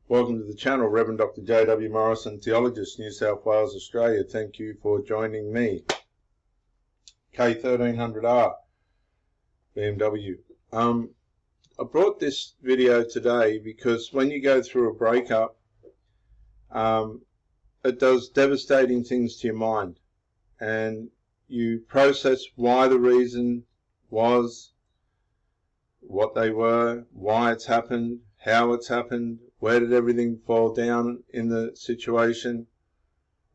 Welcome to the channel, Reverend Dr. J.W. Morrison, Theologist, New South Wales, Australia. Thank you for joining me. K1300R, BMW. I brought this video today because when you go through a breakup, it does devastating things to your mind. And you process why the reason was, what they were, why it's happened, how it's happened, where did everything fall down in the situation,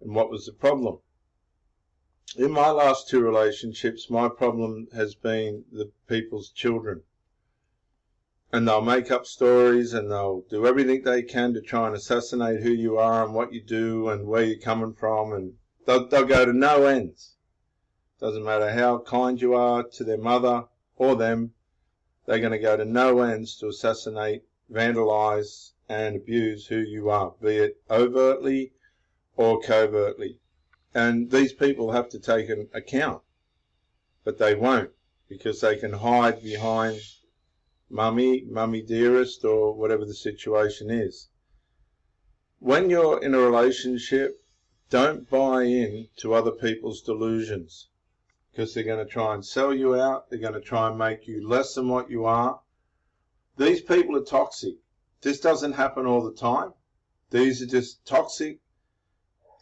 and what was the problem. In my last two relationships, my problem has been the people's children. And they'll make up stories and they'll do everything they can to try and assassinate who you are and what you do and where you're coming from, and they'll go to no ends. Doesn't matter how kind you are to their mother or them, they're going to go to no ends to assassinate, vandalize and abuse who you are, be it overtly or covertly. And these people have to take an account, but they won't, because they can hide behind mummy dearest, or whatever the situation is. When you're in a relationship, don't buy in to other people's delusions, because they're going to try and sell you out. They're going to try and make you less than what you are. These people are toxic. This doesn't happen all the time. These are just toxic,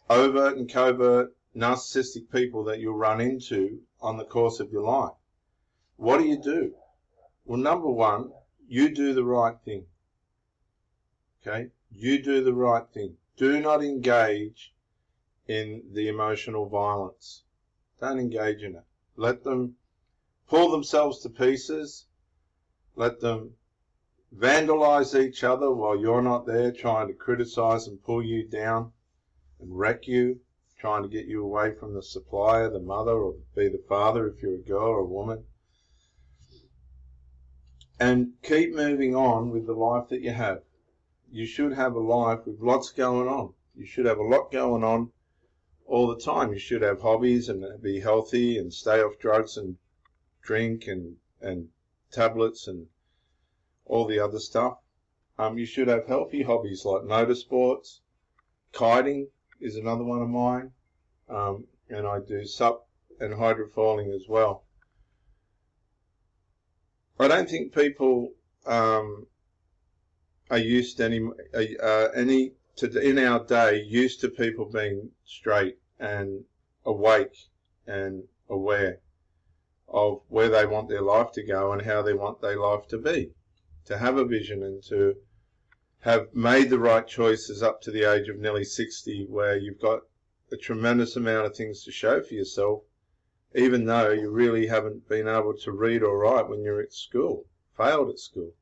overt and covert, narcissistic people that you'll run into on the course of your life. What do? Well, number one, you do the right thing. Okay? You do the right thing. Do not engage in the emotional violence. Don't engage in it. Let them pull themselves to pieces. Let them vandalize each other while you're not there, trying to criticize and pull you down and wreck you, trying to get you away from the supplier, the mother, or be the father if you're a girl or a woman. And keep moving on with the life that you have. You should have a life with lots going on. You should have a lot going on all the time. You should have hobbies and be healthy and stay off drugs and drink and tablets and all the other stuff. You should have healthy hobbies like motorsports. Kiting is another one of mine. And I do sup and hydrofoiling as well. I don't think people are used to in our day, used to people being straight and awake and aware of where they want their life to go and how they want their life to be. To have a vision and to have made the right choices up to the age of nearly 60, where you've got a tremendous amount of things to show for yourself, even though you really haven't been able to read or write when you're at school, failed at school.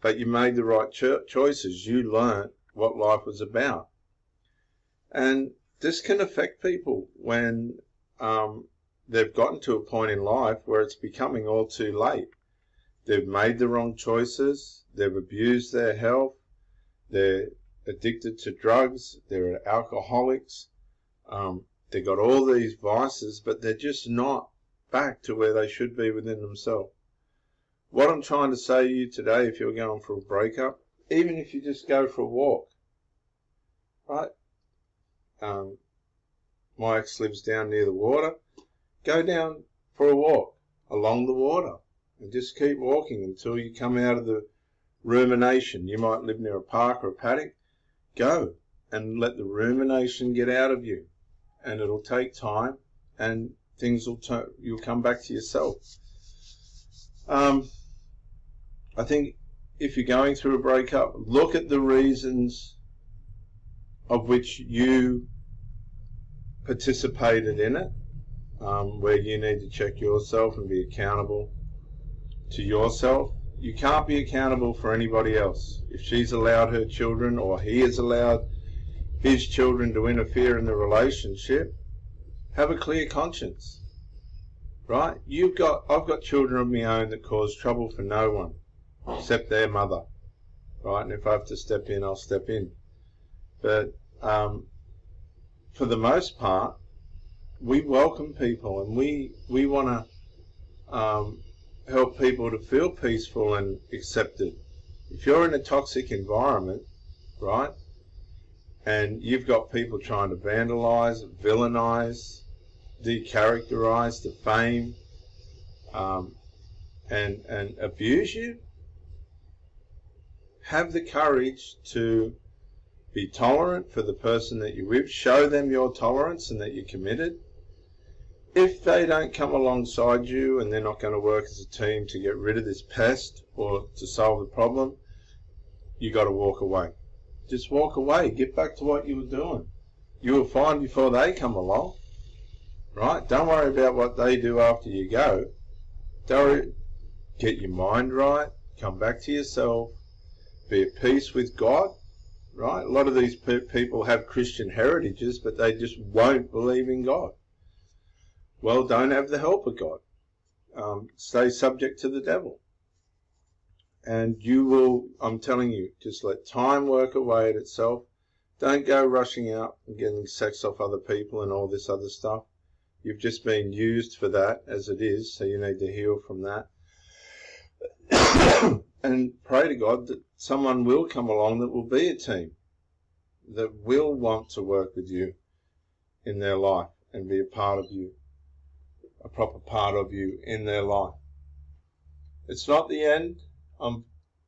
But you made the right choices. You learnt what life was about. And this can affect people when they've gotten to a point in life where it's becoming all too late. They've made the wrong choices. They've abused their health. They're addicted to drugs. They're alcoholics. They've got all these vices, but they're just not back to where they should be within themselves. What I'm trying to say to you today, if you're going for a breakup, even if you just go for a walk, right? My ex lives down near the water. Go down for a walk along the water and just keep walking until you come out of the rumination. You might live near a park or a paddock. Go and let the rumination get out of you. And it'll take time, and you'll come back to yourself. I think if you're going through a breakup, look at the reasons of which you participated in it, where you need to check yourself and be accountable to yourself. You can't be accountable for anybody else. If she's allowed her children, or he has allowed his children to interfere in the relationship, have a clear conscience, right? I've got children of my own that cause trouble for no one except their mother, right? And if I have to step in, I'll step in. But for the most part, we welcome people, and we want to help people to feel peaceful and accepted. If you're in a toxic environment, right? And you've got people trying to vandalize, villainize, decharacterize, defame, and abuse you. Have the courage to be tolerant for the person that you're with. Show them your tolerance and that you're committed. If they don't come alongside you and they're not going to work as a team to get rid of this pest or to solve the problem, you got to walk away. Just walk away. Get back to what you were doing. You will find before they come along, right? Don't worry about what they do after you go. Don't get your mind right. Come back to yourself. Be at peace with God, right? A lot of these people have Christian heritages, but they just won't believe in God. Well, don't have the help of God. Stay subject to the devil. And you will, I'm telling you, just let time work away at itself. Don't go rushing out and getting sex off other people and all this other stuff. You've just been used for that as it is, so you need to heal from that. And pray to God that someone will come along that will be a team, that will want to work with you in their life and be a part of you, a proper part of you in their life. It's not the end. I'm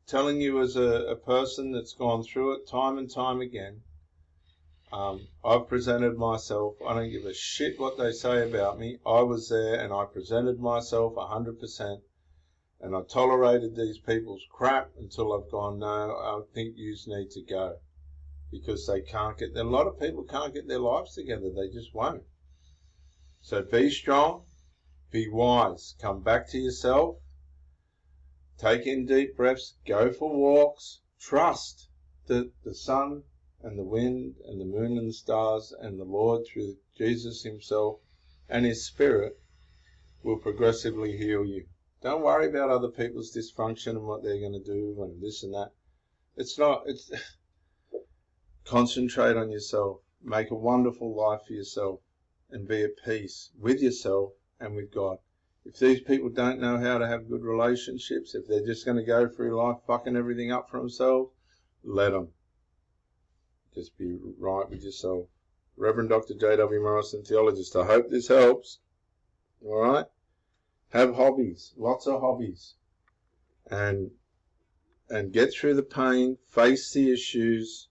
telling you as a person that's gone through it time and time again. I've presented myself. I don't give a shit what they say about me. I was there and I presented myself 100%. And I tolerated these people's crap until I've gone, no, I think you need to go. Because they can't get, a lot of people can't get their lives together. They just won't. So be strong, be wise, come back to yourself, take in deep breaths, go for walks, trust that the sun and the wind and the moon and the stars and the Lord through Jesus himself and his Spirit will progressively heal you. Don't worry about other people's dysfunction and what they're going to do and this and that. It's concentrate on yourself. Make a wonderful life for yourself and be at peace with yourself and with God. If these people don't know how to have good relationships, if they're just going to go through life fucking everything up for themselves, let them. Just be right with yourself. Reverend Dr. J.W. Morrison, theologist. I hope this helps. All right? Have hobbies, lots of hobbies, and get through the pain, face the issues,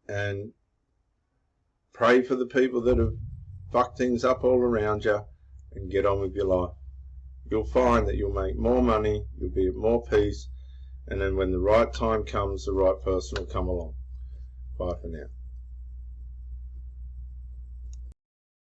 and pray for the people that have fucked things up all around you, and get on with your life. You'll find that you'll make more money, you'll be at more peace, and then when the right time comes, the right person will come along. Bye for now.